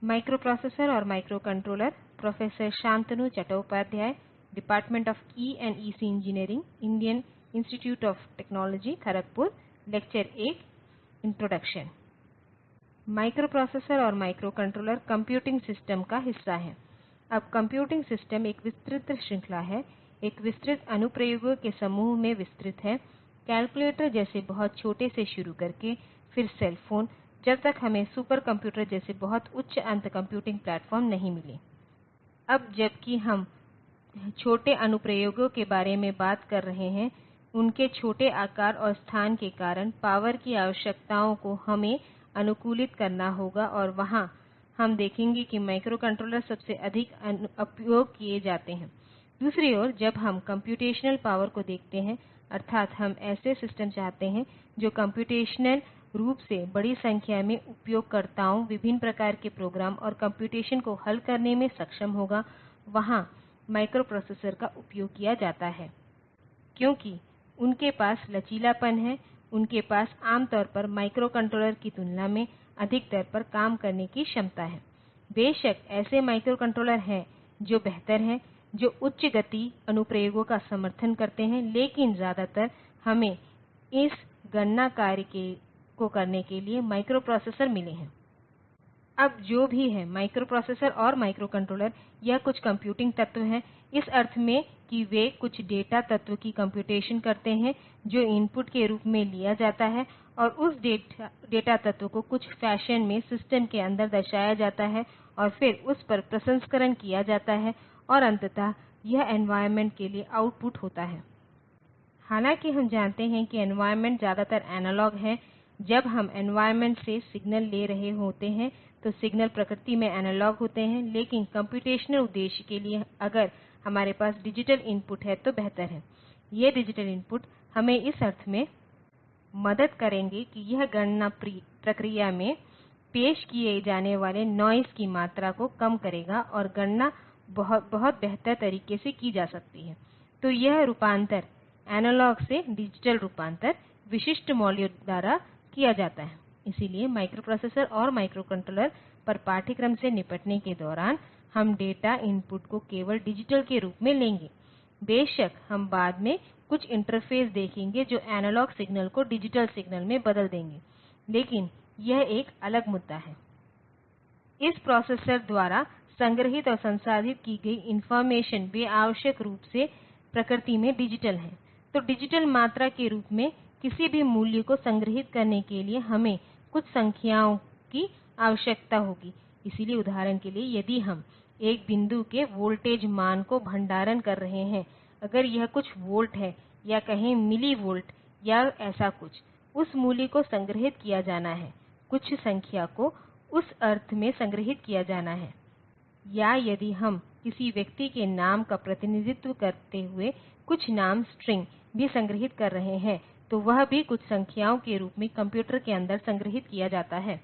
Microprocessor और microcontroller computing system का हिस्सा हैं। अब कंप्यूटिंग सिस्टम एक विस्तृत श्रृंखला है, एक विस्तृत अनुप्रयोगों के समूह में विस्तृत है, कैलकुलेटर जैसे बहुत छोटे से शुरू करके फिर सेल फोन, जब तक हमें सुपर कंप्यूटर जैसे बहुत उच्च अंत कंप्यूटिंग प्लेटफॉर्म नहीं मिले। अब जबकि हम छोटे अनुप्रयोगों के बारे में बात कर रहे हैं, उनके छोटे आकार और स्थान के कारण पावर की आवश्यकताओं को हमें अनुकूलित करना होगा और वहां हम देखेंगे कि माइक्रोकंट्रोलर सबसे अधिक उपयोग किए जाते हैं। दूसरी ओर जब हम कम्प्यूटेशनल पावर को देखते हैं, अर्थात हम ऐसे सिस्टम चाहते हैं जो कम्प्यूटेशनल रूप से बड़ी संख्या में उपयोगकर्ताओं, विभिन्न प्रकार के प्रोग्राम और कम्प्यूटेशन को हल करने में सक्षम होगा, वहां माइक्रोप्रोसेसर का उपयोग किया जाता है, क्योंकि उनके पास लचीलापन है, उनके पास आमतौर पर माइक्रोकंट्रोलर की तुलना में अधिक दर पर काम करने की क्षमता है। बेशक ऐसे माइक्रोकंट्रोलर हैं जो बेहतर हैं, जो उच्च गति अनुप्रयोगों का समर्थन करते हैं, लेकिन ज्यादातर हमें इस गणना कार्य को करने के लिए माइक्रोप्रोसेसर मिले हैं। अब जो भी है माइक्रोप्रोसेसर और माइक्रोकंट्रोलर, यह कुछ कंप्यूटिंग तत्व हैं, इस अर्थ में कि वे कुछ डेटा तत्व की कम्प्यूटेशन करते हैं जो इनपुट के रूप में लिया जाता है और उस डेटा तत्व को कुछ फैशन में सिस्टम के अंदर दर्शाया जाता है और फिर उस पर प्रसंस्करण किया जाता है और अंततः यह एन्वायरमेंट के लिए आउटपुट होता है। हालांकि हम जानते हैं कि एन्वायरमेंट ज्यादातर एनालॉग है, जब हम एन्वायरमेंट से सिग्नल ले रहे होते हैं तो सिग्नल प्रकृति में एनालॉग होते हैं, लेकिन कम्प्यूटेशनल उद्देश्य के लिए अगर हमारे पास डिजिटल इनपुट है तो बेहतर है। ये डिजिटल इनपुट हमें इस अर्थ में मदद करेंगे कि यह गणना प्रक्रिया में पेश किए जाने वाले नॉइज़ की मात्रा को कम करेगा और गणना बहुत बेहतर तरीके से की जा सकती है। तो यह रूपांतर एनालॉग से डिजिटल रूपांतर विशिष्ट मॉड्यूल द्वारा किया जाता है। इसलिए माइक्रोप्रोसेसर और माइक्रोकंट्रोलर पर पाठ्यक्रम से निपटने के दौरान हम डेटा इनपुट को केवल डिजिटल के रूप में लेंगे। बेशक हम बाद में कुछ इंटरफ़ेस देखेंगे जो एनालॉग सिग्नल को डिजिटल सिग्नल में बदल देंगे, लेकिन यह एक अलग मुद्दा है। इस प्रोसेसर द्वारा संग्रहीत और संसाधित की गई इनफार्मेशन वे आवश्यक रूप से प्रकृति में डिजिटल हैं। तो डिजिटल मात्रा के रूप में किसी भी मूल्य को संग्रहीत करने के लिए हमें कुछ संख्याओं की आवश्यकता होगी। इसलिए उदाहरण के लिए यदि हम एक बिंदु के वोल्टेज मान को भंडारण कर रहे हैं, अगर यह कुछ वोल्ट है या कहें मिली वोल्ट या ऐसा कुछ, उस मूल्य को संग्रहीत किया जाना है, कुछ संख्या को उस अर्थ में संग्रहीत किया जाना है। या यदि हम किसी व्यक्ति के नाम का प्रतिनिधित्व करते हुए कुछ नाम स्ट्रिंग भी संग्रहीत कर रहे हैं, तो वह भी कुछ संख्याओं के रूप में कंप्यूटर के अंदर संग्रहीत किया जाता है।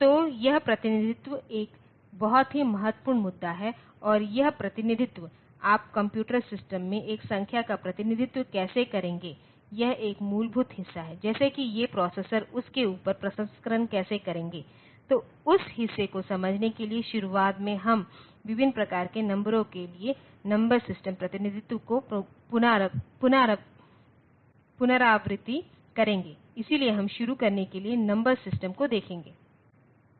तो यह प्रतिनिधित्व एक बहुत ही महत्वपूर्ण मुद्दा है और यह प्रतिनिधित्व आप कंप्यूटर सिस्टम में एक संख्या का प्रतिनिधित्व कैसे करेंगे, यह एक मूलभूत हिस्सा है। जैसे कि ये प्रोसेसर उसके ऊपर प्रसंस्करण कैसे करेंगे। तो उस हिस्से को समझने के लिए शुरुआत में हम विभिन्न प्रकार के नंबरों के लिए नंबर सिस्टम प्रतिनिधित्व को पुनरावृत्ति करेंगे। इसलिए हम शुरू करने के लिए नंबर सिस्टम को देखेंगे।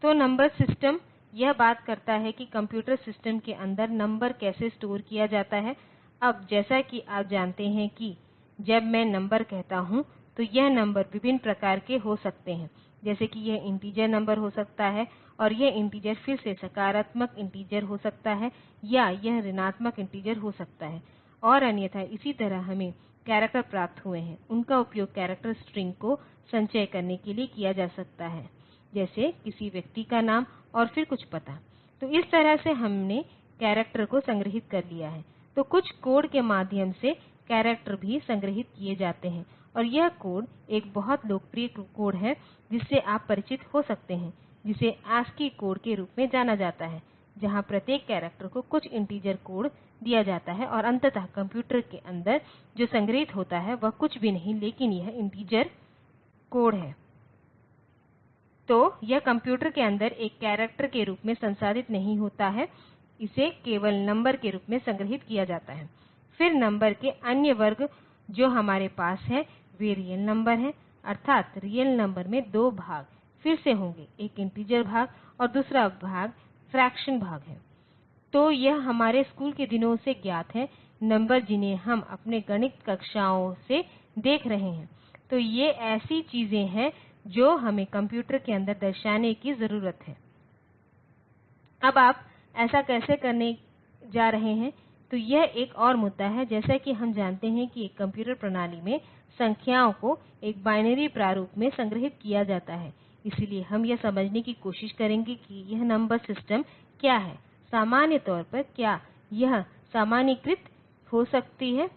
तो नंबर सिस्टम यह बात करता है कि कंप्यूटर सिस्टम के अंदर नंबर कैसे स्टोर किया जाता है। अब जैसा कि आप जानते हैं कि जब मैं नंबर कहता हूं तो यह नंबर विभिन्न प्रकार के हो सकते हैं, जैसे कि यह इंटीजर नंबर हो सकता है और यह इंटीजर फिर से सकारात्मक इंटीजर हो सकता है या यह ऋणात्मक इंटीजर हो सकता है और अन्यथा इसी तरह हमें करैक्टर प्राप्त हुए हैं। उनका उपयोग करैक्टर स्ट्रिंग को संचय करने के लिए किया जा सकता है, जैसे किसी व्यक्ति का नाम और फिर कुछ पता। तो इस तरह से हमने करैक्टर को संग्रहीत कर लिया है। तो कुछ कोड के माध्यम से करैक्टर भी संग्रहीत किए जाते हैं और यह कोड एक बहुत लोकप्रिय कोड है जिससे आप परिचित हो सकते हैं, जिसे ASCII कोड के रूप में जाना जाता है, जहां प्रत्येक करैक्टर को कुछ इंटीजर कोड दिया जाता है और अंततः कंप्यूटर के अंदर जो संग्रहीत होता है वह कुछ भी नहीं लेकिन यह इंटीजर कोड है। तो यह कंप्यूटर के अंदर एक करैक्टर के रूप में संसाधित नहीं होता है इसे केवल नंबर के रूप में संग्रहीत किया जाता है फिर नंबर के अन्य वर्ग जो हमारे पास हैं वे रियल नंबर हैं अर्थात रियल नंबर में दो भाग फिर से होंगे एक इंटीजर भाग और दूसरा भाग फ्रैक्शन भाग है तो यह हमारे स्कूल के दिनों से ज्ञात है नंबर जिन्हें हम अपने गणित कक्षाओं से देख रहे हैं तो ये ऐसी चीजें हैं जो हमें कंप्यूटर के अंदर दर्शाने की जरूरत है अब आप ऐसा कैसे करने जा रहे हैं तो यह एक और मुद्दा है जैसा कि हम जानते हैं कि एक कंप्यूटर प्रणाली में संख्याओं को एक बाइनरी प्रारूप में संग्रहीत किया जाता है इसलिए हम यह समझने की कोशिश करेंगे कि यह नंबर सिस्टम क्या है सामान्य तौर पर क्या यह सामान्यीकृत हो सकती है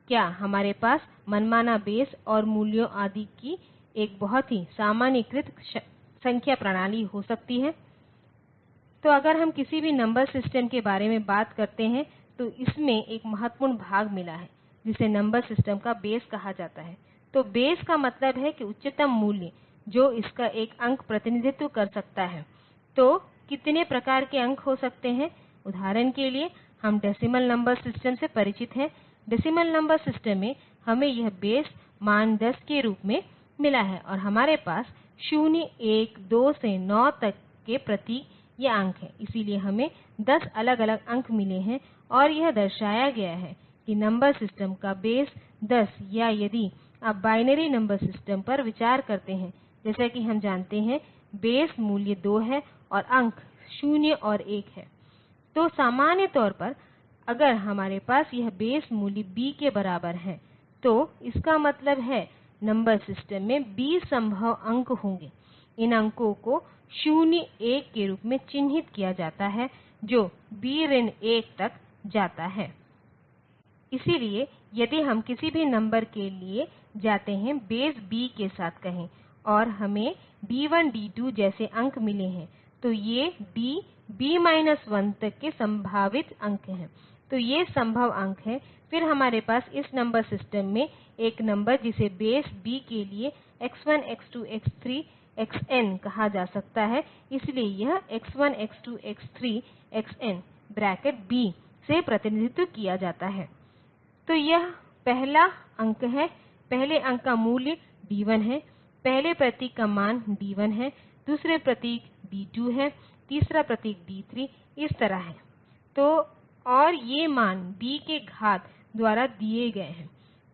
क्या हमारे पास मनमाना बेस और मूल्यों आदि की एक बहुत ही सामान्यीकृत संख्या प्रणाली हो सकती है तो अगर हम किसी भी नंबर सिस्टम के बारे में बात करते हैं तो इसमें एक महत्वपूर्ण भाग मिला है जिसे नंबर सिस्टम का बेस कहा जाता है तो बेस का मतलब है कि उच्चतम मूल्य जो इसका एक अंक प्रतिनिधित्व कर सकता है तो कितने प्रकार के अंक हो सकते हैं उदाहरण के लिए हम डेसीमल नंबर सिस्टम से परिचित हैं डेसीमल नंबर सिस्टम में हमें यह बेस मान 10 के रूप में मिला है और हमारे पास 0 1 2 से 9 तक के प्रतीक या अंक हैं इसलिए हमें 10 अलग अलग अंक मिले हैं और यह दर्शाया गया है कि नंबर सिस्टम का बेस 10 या यदि आप बाइनरी नंबर सिस्टम पर विचार करते हैं जैसा कि हम जानते हैं बेस मूल्य 2 है और अंक 0 और 1 है तो सामान्य तौर पर अगर हमारे पास यह बेस मूल्य b के बराबर है तो इसका मतलब है नंबर सिस्टम में 20 संभव अंक होंगे इन अंकों को 0 1 के रूप में चिह्नित किया जाता है जो b ऋण 1 तक जाता है इसलिए यदि हम किसी भी नंबर के लिए जाते हैं बेस b के साथ कहें और हमें d1 d2 जैसे अंक मिले हैं तो ये d b 1 तक के संभावित अंक हैं तो ये संभव अंक हैं फिर हमारे पास इस नंबर सिस्टम में एक नंबर जिसे बेस b के लिए x1 x2 x3 xn कहा जा सकता है इसलिए यह x1 x2 x3 xn bracket b से प्रतिनिधित्व किया जाता है तो यह पहला अंक है पहले अंक का मूल्य d1 है पहले प्रतीक का मान d1 है दूसरे प्रतीक d2 है तीसरा प्रतीक d3 इस तरह है तो और ये मान b के घात द्वारा दिए गए हैं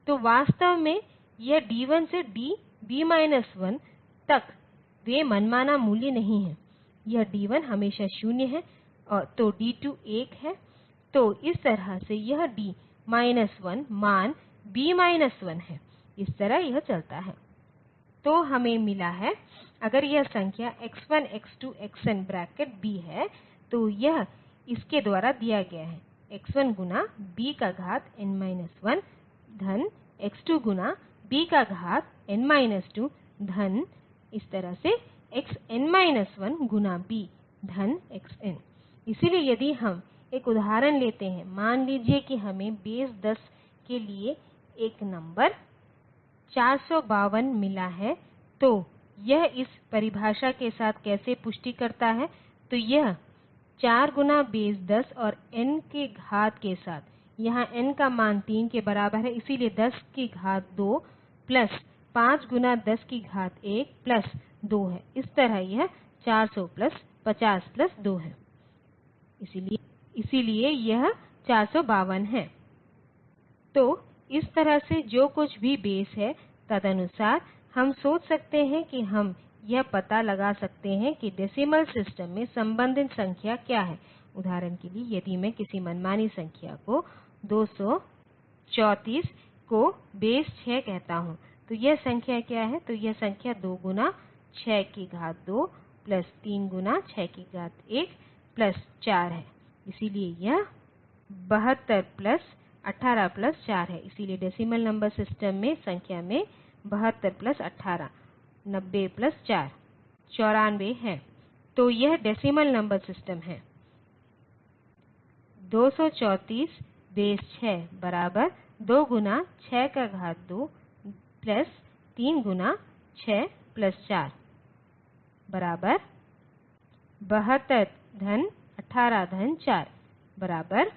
तो वास्तव में यह d1 से b 1 तक वे मनमाना मूल्य नहीं हैं यह d1 हमेशा 0 है तो d2 1 है तो इस तरह से यह d 1 मान b 1 है इस तरह यह चलता है तो हमें मिला है अगर यह संख्या x1 x2 xn bracket b है तो यह इसके द्वारा दिया गया है x1 गुना b का घात n 1 धन x2 गुना b का घात n 2 धन इस तरह से xn 1 गुना b धन xn इसलिए यदि हम एक उदाहरण लेते हैं मान लीजिए कि हमें बेस 10 के लिए एक नंबर 452 मिला है तो यह इस परिभाषा के साथ कैसे पुष्टि करता है तो यह 4 गुना बेस 10 और n के घात के साथ यहाँ n का मान 3 के बराबर है इसलिए 10 की घात 2 प्लस 5 गुना 10 की घात 1 प्लस 2 है इस तरह यह 400 प्लस 50 प्लस 2 है इसलिए यह 452 है तो इस तरह से जो कुछ भी बेस है तदनुसार हम सोच सकते हैं कि हम यह पता लगा सकते हैं कि डेसीमल सिस्टम में संबंधित संख्या क्या है उदाहरण के लिए यदि मैं किसी मनमानी संख्या को 234 को बेस 6 कहता हूं तो यह संख्या क्या है तो यह संख्या 2 गुना 6 की घात 2 प्लस 3 गुना 6 की घात 1 प्लस 4 है इसलिए यह 72 प्लस 18 प्लस 4 है इसलिए डेसीमल नंबर सिस्टम में संख्या में 72 प्लस 18 90 प्लस 4 94 है तो यह डेसीमल नंबर सिस्टम है 234 बेस 6 बराबर 2 गुना 6 का घात 2 प्लस 3 गुना 6 प्लस 4 बराबर 72 धन 18 धन 4 बराबर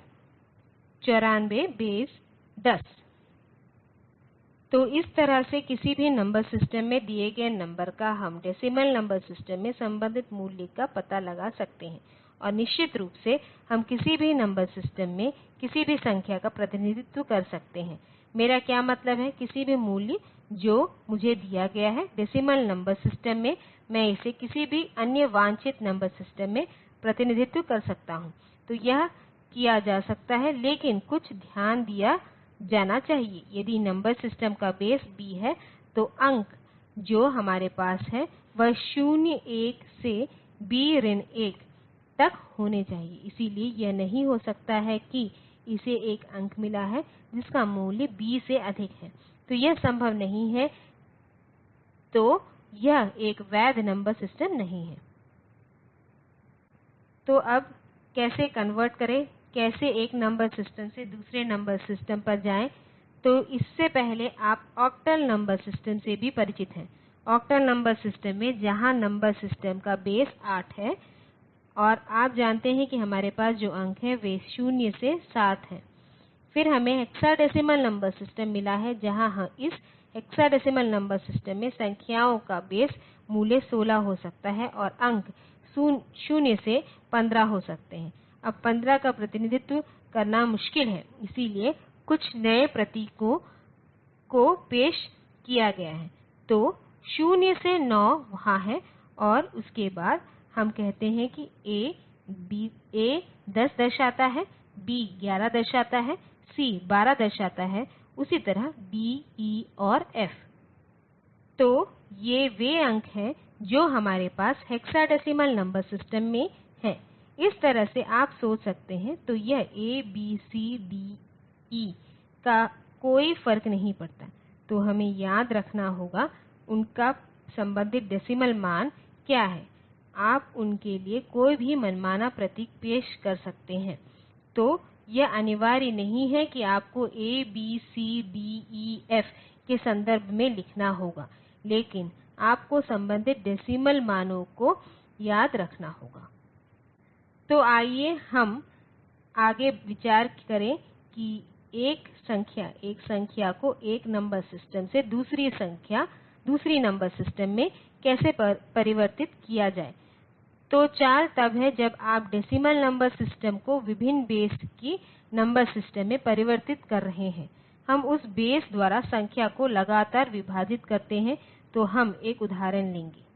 94 बेस 10। तो इस तरह से किसी भी नंबर सिस्टम में दिए गए नंबर का हम डेसीमल नंबर सिस्टम में संबंधित मूल्य का पता लगा सकते हैं। और निश्चित रूप से हम किसी भी नंबर सिस्टम में किसी भी संख्या का प्रतिनिधित्व कर सकते हैं। मेरा क्या मतलब है, किसी भी मूल्य जो मुझे दिया गया है डेसीमल नंबर सिस्टम में, मैं इसे किसी भी अन्य वांछित नंबर सिस्टम में प्रतिनिधित्व कर सकता हूं। तो यह किया जा सकता है, लेकिन कुछ ध्यान दिया जाना चाहिए। यदि नंबर सिस्टम का बेस b है तो अंक जो हमारे पास है वह 0 1 से b ऋण 1 तक होने चाहिए। इसलिए यह नहीं हो सकता है कि इसे एक अंक मिला है जिसका मूल्य b से अधिक है, तो यह संभव नहीं है। तो यह एक वैध नंबर सिस्टम नहीं है। तो अब कैसे कन्वर्ट करें, कैसे एक नंबर सिस्टम से दूसरे नंबर सिस्टम पर जाएं। तो इससे पहले आप ऑक्टल नंबर सिस्टम से भी परिचित हैं। ऑक्टल नंबर सिस्टम में जहां नंबर सिस्टम का बेस 8 है और आप जानते हैं कि हमारे पास जो अंक हैं वे 0 से 7 हैं। फिर हमें हेक्साडेसिमल नंबर सिस्टम मिला है, जहां इस हेक्साडेसिमल नंबर सिस्टम में संख्याओं का बेस मूल्य 16 हो सकता है और अंक 0 से 15 हो सकते हैं। अब 15 का प्रतिनिधित्व करना मुश्किल है, इसलिए कुछ नए प्रतीकों को पेश किया गया है। तो 0 से 9 वहाँ है और उसके बाद हम कहते हैं कि A 10 दर्शाता है, B 11 दर्शाता है, C 12 दर्शाता है, उसी तरह D E और F। तो ये वे अंक हैं जो हमारे पास हेक्साडेसिमल नंबर सिस्टम में हैं। इस तरह से आप सोच सकते हैं। तो यह A B C D E का कोई फर्क नहीं पड़ता। तो हमें याद रखना होगा उनका संबंधित डेसीमल मान क्या है। आप उनके लिए कोई भी मनमाना प्रतीक पेश कर सकते हैं। तो यह अनिवार्य नहीं है कि आपको A B C D E F के संदर्भ में लिखना होगा, लेकिन आपको संबंधित डेसीमल मानों को याद रखना होगा। तो आइए हम आगे विचार करें कि एक संख्या को एक नंबर सिस्टम से दूसरी नंबर सिस्टम में कैसे परिवर्तित किया जाए। तो 4 तब है जब आप डेसीमल नंबर सिस्टम को विभिन्न बेस की नंबर सिस्टम में परिवर्तित कर रहे हैं। हम उस बेस द्वारा संख्या को लगातार विभाजित करते हैं। तो हम एक उदाहरण लेंगे।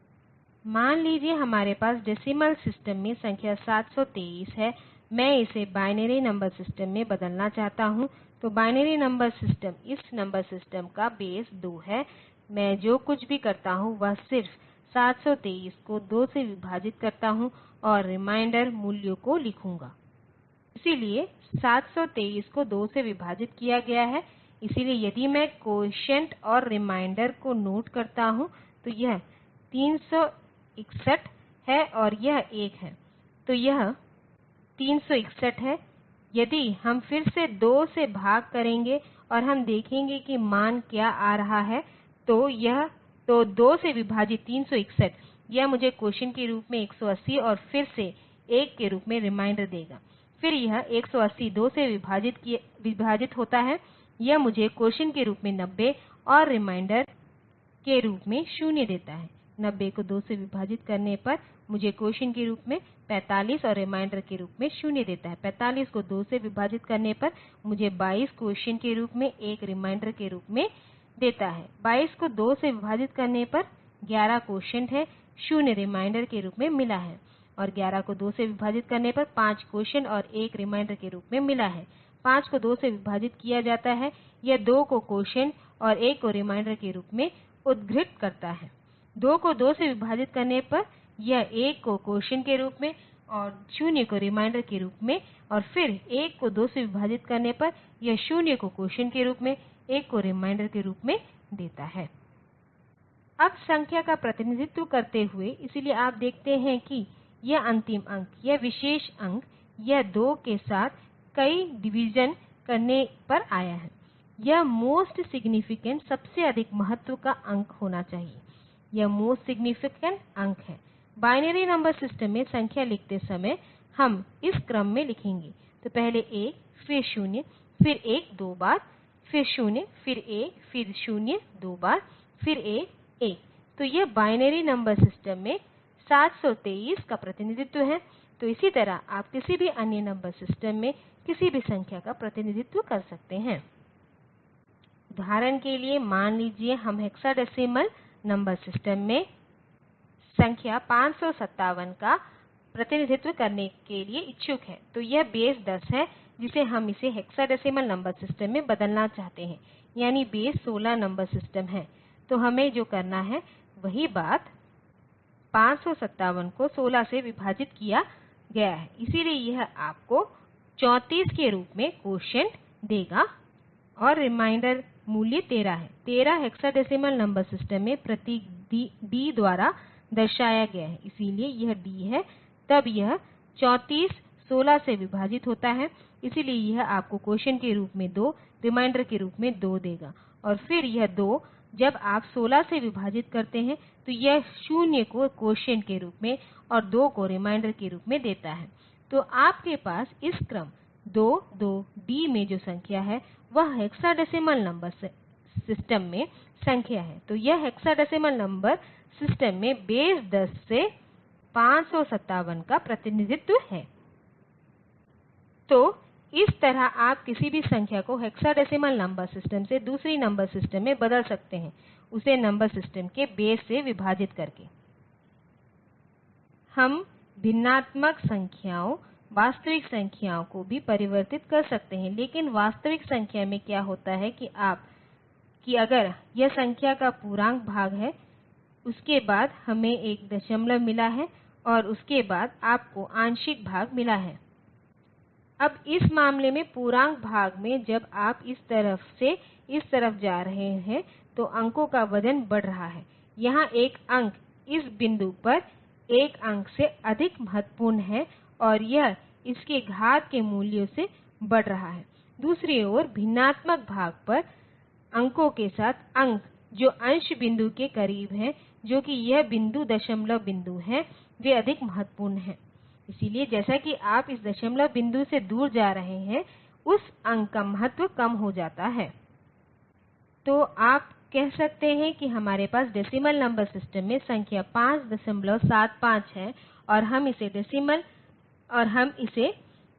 मान लीजिए हमारे पास डेसीमल सिस्टम में संख्या 723 है। मैं इसे बाइनरी नंबर सिस्टम में बदलना चाहता हूं। तो बाइनरी नंबर सिस्टम इस नंबर सिस्टम का बेस 2 है। मैं जो कुछ भी करता हूं वह सिर्फ 723 को 2 से विभाजित करता हूं और रिमाइंडर मूल्यों को लिखूंगा। इसलिए 723 को 2 से विभाजित किया गया है। इसलिए यदि मैं क्वोटिएंट और रिमाइंडर को नोट करता हूं तो यह 361 है और यह 1 है। तो यह 361 है। यदि हम फिर से 2 से भाग करेंगे और हम देखेंगे कि मान क्या आ रहा है, तो 2 से विभाजित 361 यह मुझे क्वोटिएंट के रूप में 180 और फिर से 1 के रूप में रिमाइंडर देगा। फिर यह 180 2 से विभाजित होता है, यह मुझे क्वोटिएंट के रूप में 90 और रिमाइंडर के रूप में 0 देता है। 90 को 2 से विभाजित करने पर मुझे क्वोटिएंट के रूप में 45 और रिमाइंडर के रूप में 0 देता है। 45 को 2 से विभाजित करने पर मुझे 22 क्वोटिएंट के रूप में 1 रिमाइंडर के रूप में देता है। 22 को 2 से विभाजित करने पर 11 क्वोटिएंट है, 0 रिमाइंडर के रूप में मिला है। और 11 को 2 से विभाजित करने पर 5 क्वोटिएंट और 1 रिमाइंडर के रूप में मिला है। 5 को 2 से विभाजित किया जाता है, यह 2 को क्वोटिएंट और 1 को रिमाइंडर के रूप में उद्धृत करता है। 2 को 2 से विभाजित करने पर यह 1 को क्वोटिएंट के रूप में और 0 को रिमाइंडर के रूप में, और फिर 1 को 2 से विभाजित करने पर यह 0 को क्वोटिएंट के रूप में, 1 को रिमाइंडर के रूप में देता है। अब संख्या का प्रतिनिधित्व करते हुए, इसलिए आप देखते हैं कि यह अंतिम अंक, यह विशेष अंक, यह 2 के साथ कई डिवीजन करने पर आया है। यह मोस्ट सिग्नीफिकेंट सबसे अधिक महत्व का अंक होना चाहिए। यह मोस्ट सिग्नीफिकेंट अंक है। बाइनरी नंबर सिस्टम में संख्या लिखते समय हम इस क्रम में लिखेंगे। तो पहले 1 फिर 0 फिर 1 दो बार फिर 0 फिर 1 फिर 0 दो बार फिर 1 1। तो यह बाइनरी नंबर सिस्टम में 723 का प्रतिनिधित्व है। तो इसी तरह आप किसी भी अन्य नंबर सिस्टम में किसी भी संख्या का प्रतिनिधित्व कर सकते हैं। उदाहरण के लिए मान लीजिए हम हेक्साडेसिमल नंबर सिस्टम में संख्या 557 का प्रतिनिधित्व करने के लिए इच्छुक हैं। तो यह बेस 10 है जिसे हम इसे हेक्साडेसिमल नंबर सिस्टम में बदलना चाहते हैं, यानी बेस 16 नंबर सिस्टम है। तो हमें जो करना है वही बात, 557 को 16 से विभाजित किया गया है, इसलिए यह आपको 34 के रूप में क्वोटिएंट देगा और रिमाइंडर मूल्य 13 है। 13 हेक्साडेसिमल नंबर सिस्टम में प्रतीक डी द्वारा दर्शाया गया है, इसलिए यह डी है। तब यह 34 16 से विभाजित होता है, इसलिए यह आपको क्वोटिएंट के रूप में 2, रिमाइंडर के रूप में 2 देगा। और फिर यह 2 जब आप 16 से विभाजित करते हैं तो यह 0 को क्वोटिएंट के रूप में और 2 को रिमाइंडर के रूप में देता है। तो आपके पास इस क्रम 2 2 डी में जो संख्या है वह हेक्साडेसिमल नंबर सिस्टम में संख्या है। तो यह हेक्साडेसिमल नंबर सिस्टम में बेस 10 से 557 का प्रतिनिधित्व है। तो इस तरह आप किसी भी संख्या को हेक्साडेसिमल नंबर सिस्टम से दूसरी नंबर सिस्टम में बदल सकते हैं, उसे नंबर सिस्टम के बेस से विभाजित करके। हम भिन्नात्मक संख्याओं वास्तविक संख्याओं को भी परिवर्तित कर सकते हैं, लेकिन वास्तविक संख्या में क्या होता है कि अगर यह संख्या का पूर्णांक भाग है, उसके बाद हमें एक दशमलव मिला है और उसके बाद आपको आंशिक भाग मिला है। अब इस मामले में पूर्णांक भाग में जब आप इस तरफ से इस तरफ जा रहे हैं तो अंकों का वजन बढ़ रहा है। यहाँ एक अंक इस बिंदु पर एक अंक से अधिक महत्वपूर्ण है और यह इसके घात के मूल्यों से बढ़ रहा है। दूसरी ओर भिन्नात्मक भाग पर अंकों के साथ अंक जो अंश बिंदु के करीब हैं, जो कि यह बिंदु दशमलव बिंदु है, वे अधिक महत्वपूर्ण हैं। इसलिए जैसा कि आप इस दशमलव बिंदु से दूर जा रहे हैं, उस अंक का महत्व कम हो जाता है। तो आप कह सकते हैं कि हमारे पास डेसीमल नंबर सिस्टम में संख्या 575 है और हम इसे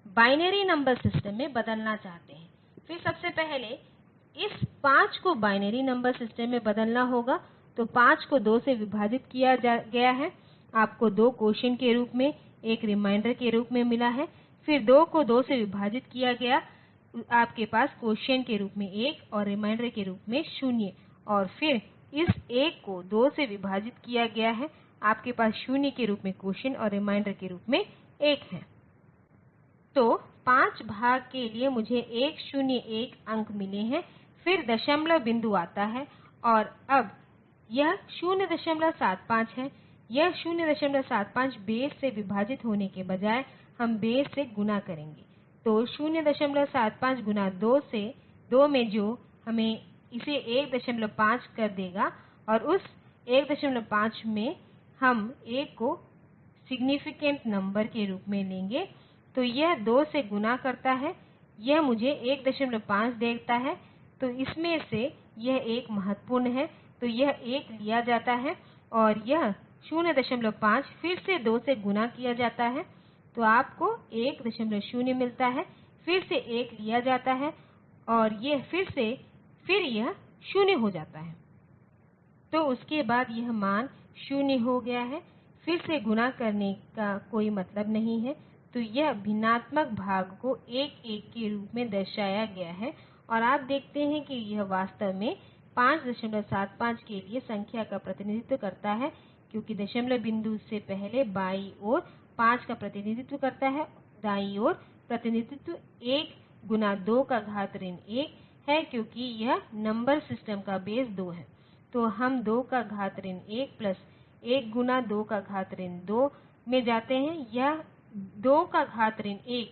बाइनरी नंबर सिस्टम में बदलना चाहते हैं। फिर सबसे पहले इस 5 को बाइनरी नंबर सिस्टम में बदलना होगा। तो 5 को 2 से विभाजित किया गया है, आपको 2 क्वोटिएंट के रूप में एक रिमाइंडर के रूप में मिला है। फिर 2 को 2 से विभाजित किया गया, आपके पास क्वोटिएंट के रूप में 1 और रिमाइंडर के रूप में 0। और फिर इस 1 को 2 से विभाजित किया गया है, आपके पास 0 के रूप में क्वोटिएंट और रिमाइंडर के रूप में 1 है। तो 5 भाग के लिए मुझे 101 अंक मिले हैं। फिर दशमलव बिंदु आता है और अब यह 075 है। यह 075 बेस से विभाजित होने के बजाय हम बेस से गुणा करेंगे। तो 075 गुणा 2 में जो हमें इसे 15 कर देगा और उस 15 में हम 1 को सिग्नीफिकेंट नंबर के रूप में लेंगे। तो यह 2 से गुणा करता है, यह मुझे 15 देता है। तो इसमें से यह 1 महत्वपूर्ण है, तो यह 1 लिया जाता है और यह 05 फिर से 2 से गुणा किया जाता है, तो आपको 10 मिलता है। फिर से 1 लिया जाता है और यह फिर यह 0 हो जाता है। तो उसके बाद यह मान 0 हो गया है। फिर से गुणा करने का कोई मतलब नहीं है। तो यह भिन्नात्मक भाग को 1 1 के रूप में दर्शाया गया है और आप देखते हैं कि यह वास्तव में 575 के लिए संख्या का प्रतिनिधित्व करता है, क्योंकि दशमलव बिंदु से पहले बाईं ओर 5 का प्रतिनिधित्व करता है, दाईं ओर प्रतिनिधित्व 1 गुना 2 का घात ऋण 1 है, क्योंकि यह नंबर सिस्टम का बेस 2 है। तो हम 2 का घात ऋण 1 प्लस 1 गुना 2 का घात ऋण 2 में जाते हैं। यह 2 का घात ऋण 1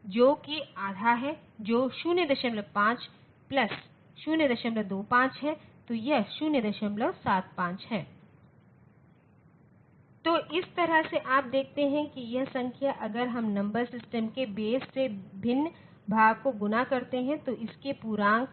जो कि आधा है, जो 05 प्लस 025 है, तो यह 075 है। तो इस तरह से आप देखते हैं कि यह संख्या अगर हम नंबर सिस्टम के बेस से भिन्न भाग को गुणा करते हैं तो इसके पूर्णांक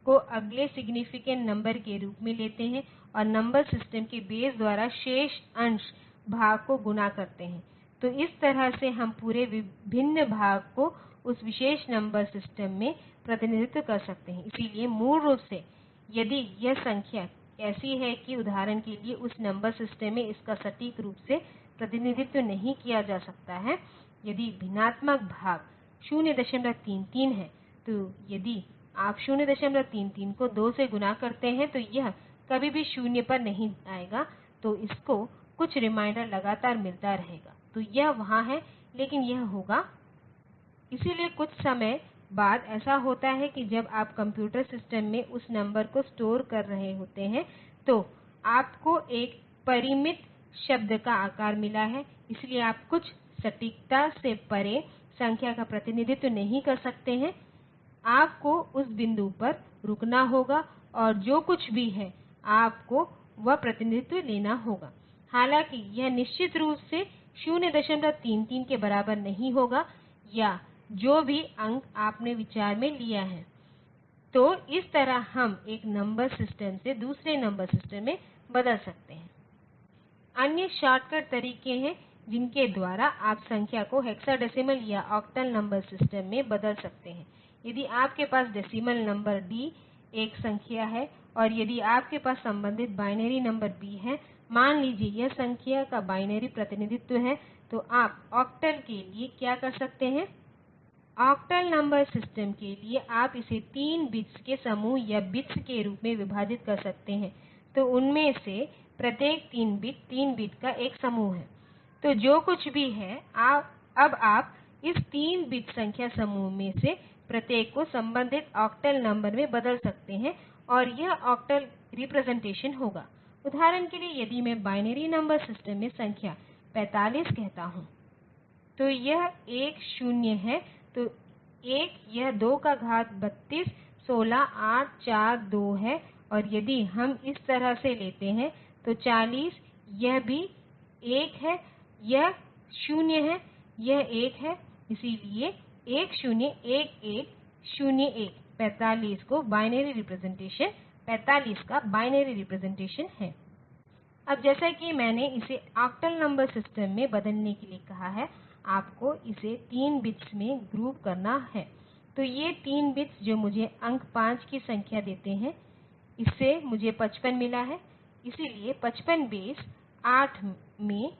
को अगले सिग्नीफिकेंट नंबर के रूप में लेते हैं और नंबर सिस्टम के बेस द्वारा शेष अंश भाग को गुणा करते हैं। तो इस तरह से हम पूरे भिन्न भाग को उस विशेष नंबर सिस्टम में प्रतिनिधित्व कर सकते हैं। इसलिए मूल रूप से यदि यह संख्या ऐसी है कि उदाहरण के लिए उस नंबर सिस्टम में इसका सटीक रूप से प्रतिनिधित्व नहीं किया जा सकता है, यदि भिन्नात्मक भाग 033 है, तो यदि आप 033 को 2 से गुणा करते हैं तो यह कभी भी 0 पर नहीं आएगा, तो इसको कुछ रिमाइंडर लगातार मिलता रहेगा। तो यह वहाँ है, लेकिन यह होगा। इसलिए कुछ समय बाद ऐसा होता है कि जब आप कंप्यूटर सिस्टम में उस नंबर को स्टोर कर रहे होते हैं तो आपको एक परिमित शब्द का आकार मिला है, इसलिए आप कुछ सटीकता से परे संख्या का प्रतिनिधित्व नहीं कर सकते हैं। आपको उस बिंदु पर रुकना होगा और जो कुछ भी है आपको वह प्रतिनिधित्व लेना होगा। हालांकि यह निश्चित रूप से 033 के बराबर नहीं होगा या जो भी अंक आपने विचार में लिया है। तो इस तरह हम एक नंबर सिस्टम से दूसरे नंबर सिस्टम में बदल सकते हैं। अन्य शॉर्टकट तरीके हैं जिनके द्वारा आप संख्या को हेक्साडेसिमल या ऑक्टल नंबर सिस्टम में बदल सकते हैं। यदि आपके पास डेसीमल नंबर डी एक संख्या है और यदि आपके पास संबंधित बाइनरी नंबर बी है, मान लीजिए यह संख्या का बाइनरी प्रतिनिधित्व है, तो आप ऑक्टल के लिए क्या कर सकते हैं? ऑक्टल नंबर सिस्टम के लिए आप इसे 3 बिट्स के समूह या बिट्स के रूप में विभाजित कर सकते हैं। तो उनमें से प्रत्येक 3 बिट का एक समूह है। तो जो कुछ भी है अब आप इस 3 बिट संख्या समूह में से प्रत्येक को संबंधित ऑक्टल नंबर में बदल सकते हैं और यह ऑक्टल रिप्रजेंटेशन होगा। उदाहरण के लिए यदि मैं बाइनरी नंबर सिस्टम में संख्या 45 कहता हूं, तो यह एक 0 है, तो 1 यह 2 का घात 32 16 8 4 2 है, और यदि हम इस तरह से लेते हैं तो 40 यह भी 1 है, यह 0 है, यह 1 है, इसलिए 1 0 1 1 0 1 45 को बाइनरी रिप्रजेंटेशन 45 का बाइनरी रिप्रजेंटेशन है। अब जैसा कि मैंने इसे ऑक्टल नंबर सिस्टम में बदलने के लिए कहा है, आपको इसे 3 बिट्स में ग्रुप करना है। तो ये 3 बिट्स जो मुझे अंक 5 की संख्या देते हैं, इससे मुझे 55 मिला है। इसलिए 55 बेस 8 में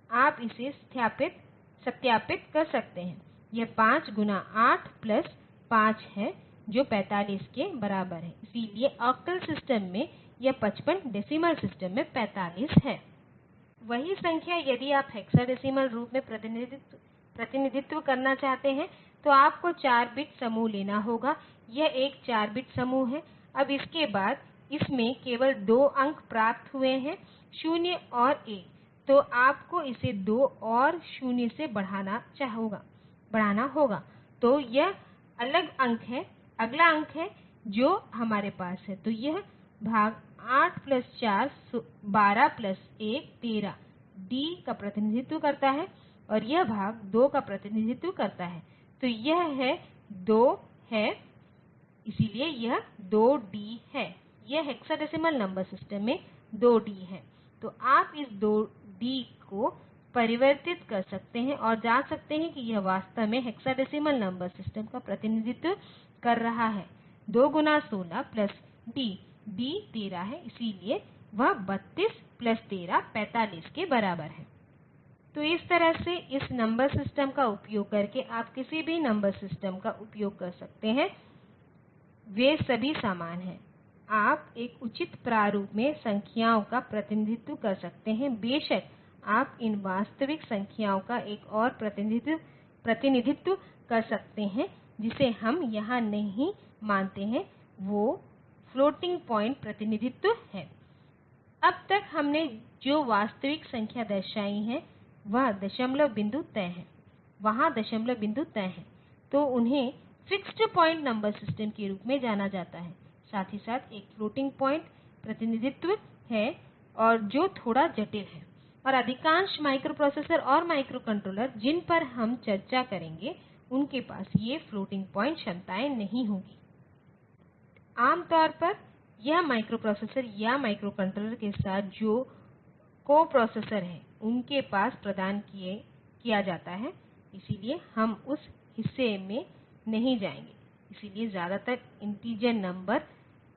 आप इसे सत्यापित कर सकते हैं। यह 5 गुना 8 प्लस 5 है जो 45 के बराबर है। इसलिए ऑक्टल सिस्टम में यह 55 डेसीमल सिस्टम में 45 है। वही संख्या यदि आप हेक्साडेसिमल रूप में प्रतिनिधित्व करना चाहते हैं तो आपको 4 बिट समूह लेना होगा। यह एक 4 बिट समूह है। अब इसके बाद इसमें केवल 2 अंक प्राप्त हुए हैं, 0 और 1। तो आपको इसे 2 और 0 से बढ़ाना होगा। तो यह अगला अंक है जो हमारे पास है। तो यह भाग 8 प्लस 4 12 प्लस 1 13 डी का प्रतिनिधित्व करता है और यह भाग 2 का प्रतिनिधित्व करता है। तो यह 2 है, इसलिए यह 2D है। यह हेक्साडेसिमल नंबर सिस्टम में 2D है। तो आप इस 2D को परिवर्तित कर सकते हैं और जान सकते हैं कि यह वास्तव में हेक्साडेसिमल नंबर सिस्टम का प्रतिनिधित्व कर रहा है। 2 गुना 16 प्लस D 13 है, इसलिए वह 32 प्लस 13 45 के बराबर है। तो इस तरह से इस नंबर सिस्टम का उपयोग करके आप किसी भी नंबर सिस्टम का उपयोग कर सकते हैं, वे सभी समान हैं। आप एक उचित प्रारूप में संख्याओं का प्रतिनिधित्व कर सकते हैं। बेशक आप इन वास्तविक संख्याओं का एक और प्रतिनिधित्व कर सकते हैं जिसे हम यहां नहीं मानते हैं, वो फ्लोटिंग पॉइंट प्रतिनिधित्व है। अब तक हमने जो वास्तविक संख्या दर्शाई है वह दशमलव बिंदु तय है, वहां दशमलव बिंदु तय है, तो उन्हें फिक्स्ड पॉइंट नंबर सिस्टम के रूप में जाना जाता है। साथ ही साथ एक फ्लोटिंग पॉइंट प्रतिनिधित्व है और जो थोड़ा जटिल है। और अधिकांश माइक्रोप्रोसेसर और माइक्रोकंट्रोलर जिन पर हम चर्चा करेंगे उनके पास ये फ्लोटिंग पॉइंट क्षमताएं नहीं होंगी। आमतौर पर यह माइक्रोप्रोसेसर या माइक्रोकंट्रोलर के साथ जो कोप्रोसेसर हैं उनके पास प्रदान किया जाता है, इसलिए हम उस हिस्से में नहीं जाएंगे। इसलिए ज्यादातर इन्टिजर नंबर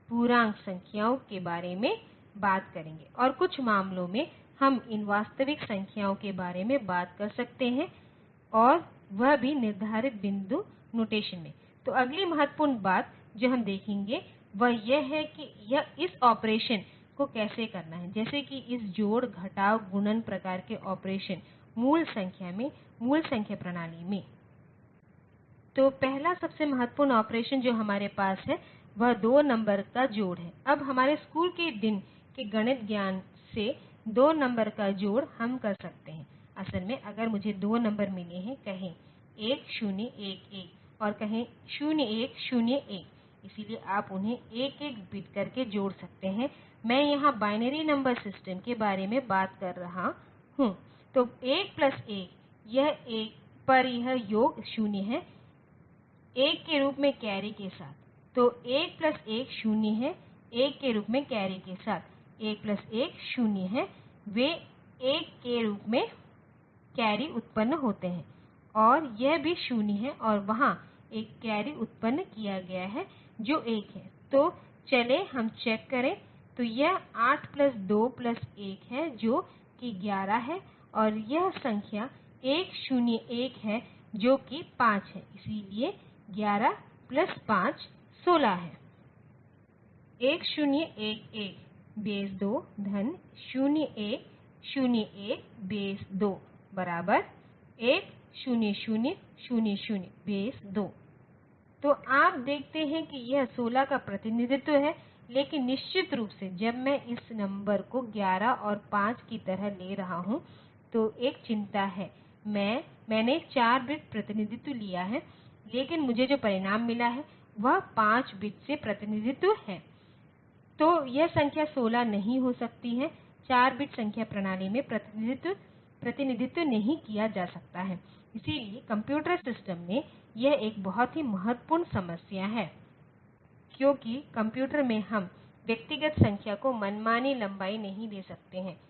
पूर्णांक संख्याओं के बारे में बात करेंगे और कुछ मामलों में हम इन वास्तविक संख्याओं के बारे में बात कर सकते हैं और वह भी निर्धारित बिंदु नोटेशन में। तो अगली महत्वपूर्ण बात जो हम देखेंगे वह यह है कि यह इस ऑपरेशन को कैसे करना है, जैसे कि इस जोड़ घटाव गुणन प्रकार के ऑपरेशन मूल संख्या प्रणाली में। तो पहला सबसे महत्वपूर्ण ऑपरेशन जो हमारे पास है वह 2 नंबर का जोड़ है। अब हमारे स्कूल के दिन के गणित ज्ञान से 2 नंबर का जोड़ हम कर सकते हैं। असल में अगर मुझे 2 नंबर मिले हैं, कहें 1011 और कहें 0101, इसलिए आप उन्हें एक एक बिट करके जोड़ सकते हैं। मैं यहाँ बाइनरी नंबर सिस्टम के बारे में बात कर रहा हूँ। तो 1 प्लस 1 यह योग 0 है 1 के रूप में कैरी के साथ। तो 1 प्लस 1 0 है 1 के रूप में कैरी के साथ। 1 प्लस 1 0 है, वे 1 के रूप में कैरी उत्पन्न होते हैं और यह भी 0 है और वहाँ एक कैरी उत्पन्न किया गया है जो 1 है। तो चलिए हम चेक करें। तो यह 8 प्लस 2 प्लस 1 है जो कि 11 है और यह संख्या 101 है जो कि 5 है, इसलिए 11 प्लस 5 16 है। 1011 बेस 2 धन 0101 बेस 2 बराबर 10000 बेस 2। तो आप देखते हैं कि यह 16 का प्रतिनिधित्व है, लेकिन निश्चित रूप से जब मैं इस नंबर को 11 और 5 की तरह ले रहा हूं तो एक चिंता है। मैंने 4 बिट प्रतिनिधित्व लिया है, लेकिन मुझे जो परिणाम मिला है वह 5 बिट से प्रतिनिधित्व है। तो यह संख्या 16 नहीं हो सकती है। 4 बिट संख्या प्रणाली में प्रतिनिधित्व नहीं किया जा सकता है। इसलिए कंप्यूटर सिस्टम में यह एक बहुत ही महत्वपूर्ण समस्या है, क्योंकि कंप्यूटर में हम व्यक्तिगत संख्या को मनमानी लंबाई नहीं दे सकते हैं।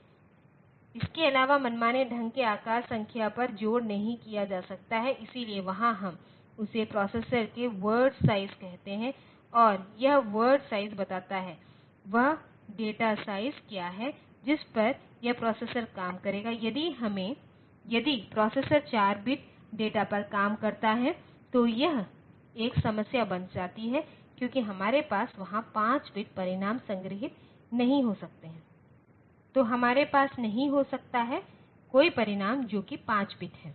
इसके अलावा मनमाने ढंग के आकार संख्या पर जोड़ नहीं किया जा सकता है, इसलिए वहां हम उसे प्रोसेसर के वर्ड साइज कहते हैं और यह वर्ड साइज बताता है वह डेटा साइज क्या है जिस पर यह प्रोसेसर काम करेगा। यदि प्रोसेसर 4 बिट डेटा पर काम करता है तो यह एक समस्या बन जाती है, क्योंकि हमारे पास वहां 5 बिट परिणाम संग्रहीत नहीं हो सकते हैं। तो हमारे पास नहीं हो सकता है कोई परिणाम जो कि 5 बिट है।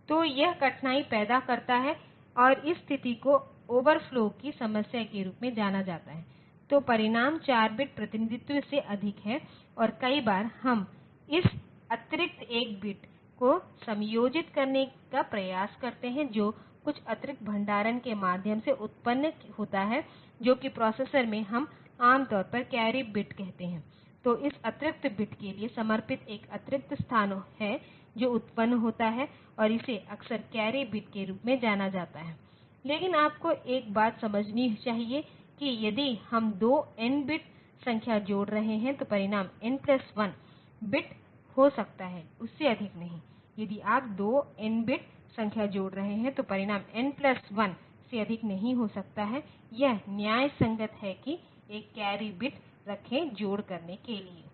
तो यह कठिनाई पैदा करता है और इस स्थिति को ओवरफ्लो की समस्या के रूप में जाना जाता है। तो परिणाम 4 बिट प्रतिनिधित्व से अधिक है और कई बार हम इस अतिरिक्त 1 बिट को समायोजित करने का प्रयास करते हैं, जो कुछ अतिरिक्त भंडारण के माध्यम से उत्पन्न होता है, जो कि प्रोसेसर में हम आमतौर पर कैरी बिट कहते हैं। तो इस अतिरिक्त बिट के लिए समर्पित एक अतिरिक्त स्थान है जो उत्पन्न होता है और इसे अक्सर कैरी बिट के रूप में जाना जाता है। लेकिन आपको एक बात समझनी चाहिए कि यदि हम 2 n बिट संख्या जोड़ रहे हैं तो परिणाम n प्लस 1 बिट हो सकता है, उससे अधिक नहीं। यदि आप 2 n बिट संख्या जोड़ रहे हैं तो परिणाम n प्लस 1 से अधिक नहीं हो सकता है। यह न्यायसंगत है कि एक कैरी बिट रखें जोड़ करने के लिए।